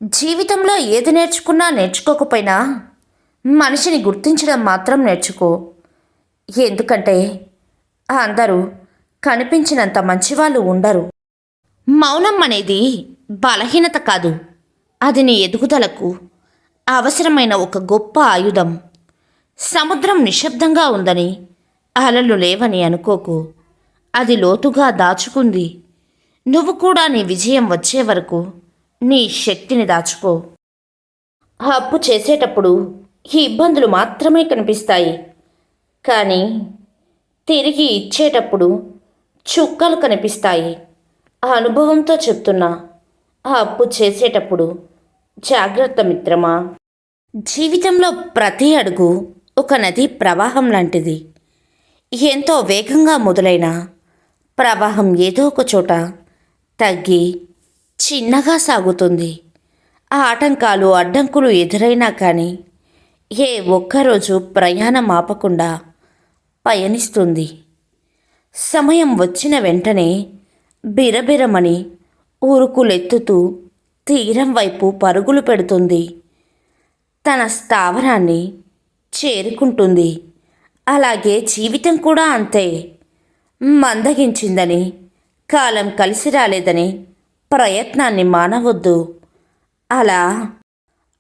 జీవితంలో ఏది నేర్చుకున్నా నేర్చుకోకపోయినా మనిషిని గుర్తించడం మాత్రం నేర్చుకో. ఎందుకంటే అందరూ కనిపించినంత మంచివాళ్ళు ఉండరు. మౌనం అనేది బలహీనత కాదు, అది నీ ఎదుగుదలకు అవసరమైన ఒక గొప్ప ఆయుధం. సముద్రం నిశ్శబ్దంగా ఉందని అలలు లేవని అనుకోకు, అది లోతుగా దాచుకుంది. నువ్వు కూడా నీ విజయం వచ్చే వరకు నీ శక్తిని దాచుకో. అప్పు చేసేటప్పుడు ఈ ఇబ్బందులు మాత్రమే కనిపిస్తాయి, కానీ తిరిగి ఇచ్చేటప్పుడు చుక్కలు కనిపిస్తాయి. ఆ అనుభవంతో చెప్తున్నా, ఆ అప్పు చేసేటప్పుడు జాగ్రత్త మిత్రమా. జీవితంలో ప్రతి అడుగు ఒక నది ప్రవాహం లాంటిది. ఎంతో వేగంగా మొదలైన ప్రవాహం ఏదో ఒక చోట తగ్గి చిన్నగా సాగుతుంది. ఆ ఆటంకాలు అడ్డంకులు ఎదురైనా కానీ ఏ ఒక్కరోజు ప్రయాణం ఆపకుండా పయనిస్తుంది. సమయం వచ్చిన వెంటనే బిరబిరమని ఉరుకులెత్తుతూ తీరం వైపు పరుగులు పెడుతుంది. తన స్థావరాన్ని చేరుకుంటుంది. అలాగే జీవితం కూడా అంతే. మందగించిందని, కాలం కలిసి రాలేదని ప్రయత్నాన్ని మానవద్దు, అలా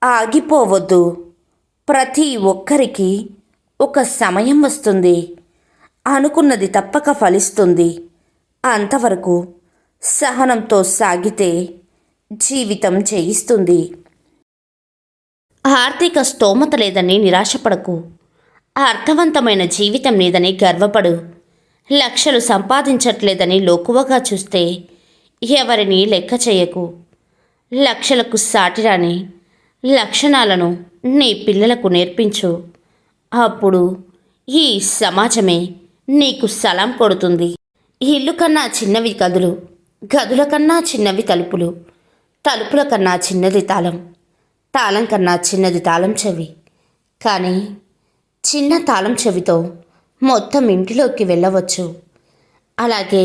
ఆగిపోవద్దు. ప్రతి ఒక్కరికి ఒక సమయం వస్తుంది, అనుకున్నది తప్పక ఫలిస్తుంది. అంతవరకు సహనంతో సాగితే జీవితం జయిస్తుంది. ఆర్థిక స్తోమత లేదని నిరాశపడకు, అర్థవంతమైన జీవితం లేదని గర్వపడు. లక్షలు సంపాదించట్లేదని లోకువగా చూస్తే ఎవరిని లెక్క చేయకు. లక్షలకు సాటిరాని లక్షణాలను నీ పిల్లలకు నేర్పించు. అప్పుడు ఈ సమాజమే నీకు సలాం కొడుతుంది. ఇల్లు కన్నా చిన్నవి గదులు, గదుల కన్నా చిన్నవి తలుపులు, తలుపుల కన్నా చిన్నది తాళం, తాళం కన్నా చిన్నది తాళం చెవి. కానీ చిన్న తాళం చెవితో మొత్తం ఇంటిలోకి వెళ్ళవచ్చు. అలాగే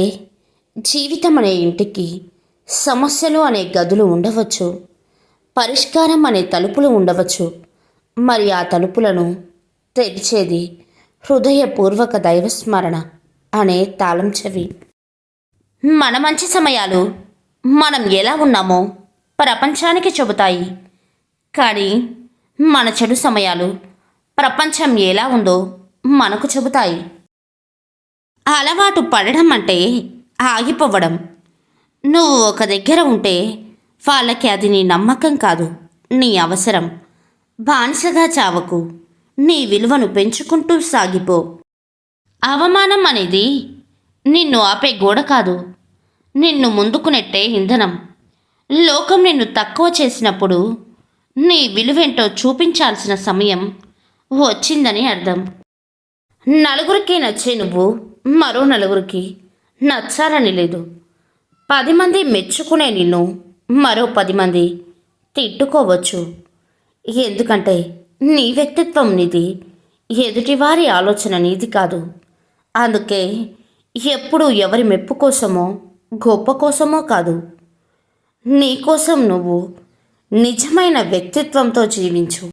జీవితం అనే ఇంటికి సమస్యలు అనే గదులు ఉండవచ్చు, పరిష్కారం అనే తలుపులు ఉండవచ్చు. మరి ఆ తలుపులను తెరిచేది హృదయపూర్వక దైవస్మరణ అనే తాళం చెవి. మన మంచి సమయాలు మనం ఎలా ఉన్నామో ప్రపంచానికి చెబుతాయి, కానీ మన చెడు సమయాలు ప్రపంచం ఎలా ఉందో మనకు చెబుతాయి. అలవాటు పడడం అంటే ఆగిపోవడం. నువ్వు ఒక దగ్గర ఉంటే వాళ్ళకి అది నీ నమ్మకం కాదు, నీ అవసరం. బానిసగా చావకు, నీ విలువను పెంచుకుంటూ సాగిపో. అవమానం అనేది నిన్ను ఆపే గోడ కాదు, నిన్ను ముందుకు నెట్టే ఇంధనం. లోకం నిన్ను తక్కువ చేసినప్పుడు నీ విలువేంటో చూపించాల్సిన సమయం వచ్చిందని అర్థం. నలుగురికి నచ్చే నువ్వు మరో నలుగురికి నచ్చాలని లేదు. 10 మంది మెచ్చుకునే నిన్ను మరో 10 మంది తిట్టుకోవచ్చు. ఎందుకంటే నీ వ్యక్తిత్వం నీది, ఎదుటివారి ఆలోచన నీది కాదు. అందుకే ఎప్పుడూ ఎవరి మెప్పు కోసమో గొప్ప కోసమో కాదు, నీకోసం నువ్వు నిజమైన వ్యక్తిత్వంతో జీవించు.